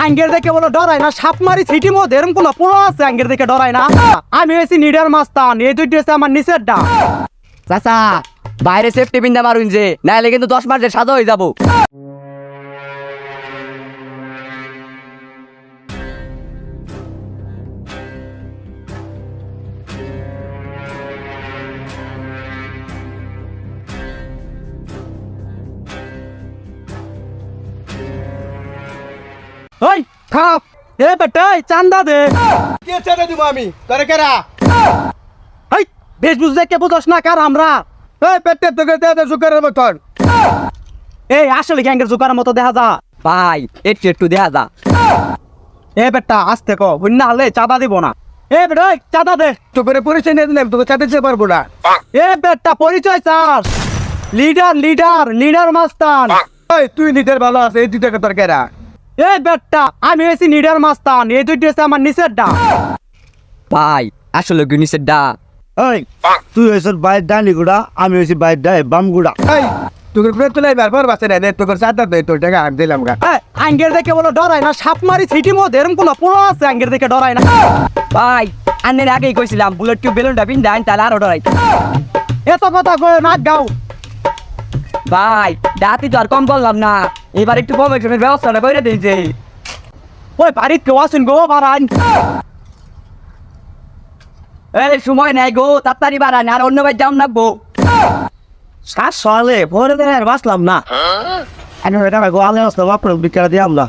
আঙ্গের দেখে বলো ডরাই না, সাপ মারি সিটি মধ্যে এরকম কোনো পোড়া আছে আঙ্গের দেখে ডরাই না। আমি হয়েছি নিডার মাস্তান, এই দুইটি হচ্ছে আমার নিচের ডা। চাচা বাইরে সেফটি পিন্দা মারুন যে, নাইলে কিন্তু 10 মাসের সাজা হয়ে যাবো। ওই খাপ এ বেটা চান্দা দে। কে ছেড়ে দিব আমি তোরে কেরা এই বেশ বুঝতে কে বুঝস না কার আমরা। এই পেটে তোকে দে দে সুকারের মতন এই আসলে গ্যাঙ্গের জোকার মতো দেখা যা। ভাই একটু দেখা যা। এ বেটা আসতে কো বুঝনা হলে চাঁদা দিব না। এ বেটা ওই চাঁদা দে। তোকে পরিচয় নিয়ে দিলাম, তোকে চাটাইতে পারবো না। এ বেটা পরিচয় চাস, লিডার লিডার লিডার মাস্তান। এই তুই নিতের ভালো আছে, এই দুই টাকা তোর কেরা। এ বেটা আমি হয়েছি নিডার মাস্তান, এই দুইটি হচ্ছে আমার নিচের ডা। ভাই আসলে গুনিসের ডা। এই তুই হয়েছ বাইর ডানি গুড়া, আমি হয়েছি বাইর ডাই বাম গুড়া। এই তোকে ফের তুলে ব্যাপার বাঁচে না, তোকে চাটা দে, তোর টাকা আমি দিলাম গা। আঙ্গের দেখে বলো ডরাই না, সাপ মারি সিটি মধ্যে এরকম কোনো পোড়া আছে আঙ্গের দেখে ডরাই না। ভাই আন্নের আগেই কইছিলাম বুলেট টিউব বেলুনটা পিন্দা আইন তাহলে আরো ডরাই। এত কথা কয়ে নাক গাও। ভাই ডাতি তো আর কম করলাম না, এবার একটু প্রমোশনের ব্যবস্থাটা করে দিয়েছে। ওই বাড়ির কেউ আসুন গো বাড়ান। এই সময় নাই গো, তাড়াতাড়ি বাড়ান আর অন্য ভাই যাম নাকবো। শ্বাস সলে ভরে দেয় আর বাঁচলাম না। আমি এটা গোয়ালে আসলাম, আপনার বিকেলে দিলাম না।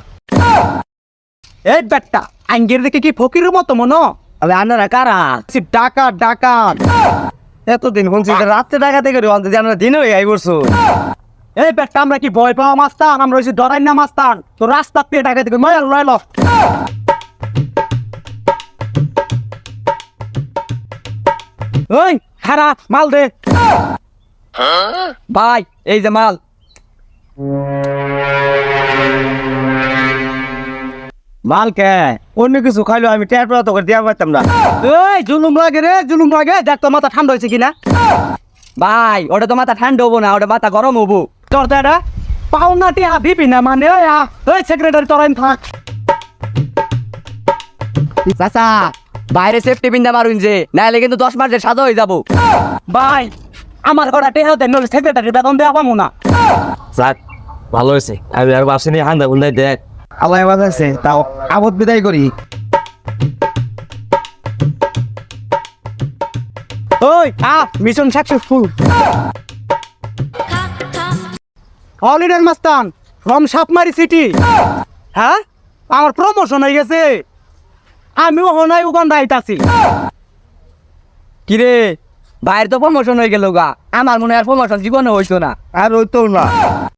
এই বেটা আঙ্গের দেখে কি ফকিরের মতো মনো? আমি আনারা কারা ডাকাত ডাকাত। এতদিন শুনছি রাত্রে টাকা থেকে অন্তত আমরা দিন হয়ে আই বসো। এই বেটা আমরা কি ভয় পাওয়া মাস্তান? আমরা হয়েছি ডরাই না মাস্তান। তো রাস্তা পেয়ে ডাকাত থেকে ময়াল লয়ল। ওই হারা মাল দে। ভাই এই যে মাল। মাল কে অন্য কিছু খাইলো আমি টের পড়া তোকে দেওয়া পারতাম না। এই জুলুম লাগে রে জুলুম লাগে। দেখ তো মাথা ঠান্ডা হয়েছে কিনা। ভাই ওটা তো মাথা ঠান্ডা হবো না, ওটা মাথা গরম হবো। তোর তো এটা পাওনাটি আবিবি না মানে। ওই সেক্রেটারি তোরাই থাক। চাচা বাইরে সেফটি পিন্দা মারুন যে, নাইলে কিন্তু 10 মাসের সাজা হয়ে যাবো। ভাই আমার ঘরে টেহাও দেন, নইলে সেক্রেটারি বেতন দেওয়া পাবো না। যাক ভালো হয়েছে, আমি আর বাসিনি হান্দা বুন্দাই দেখ আল্লাহ বাজাইছে, তাও আবদ বিদায় করি। ওই mission successful. হলিডের Mustan from Sapmari city. হ্যাঁ আমার প্রমোশন হয়ে গেছে, আমিও হনাই উগান্ডা আইতাছি। কিরে ভাইয়ের তো প্রমোশন হয়ে গেল গা, আমার মনে হয় প্রমোশন জীবনে হইতো না। আর হইতো না।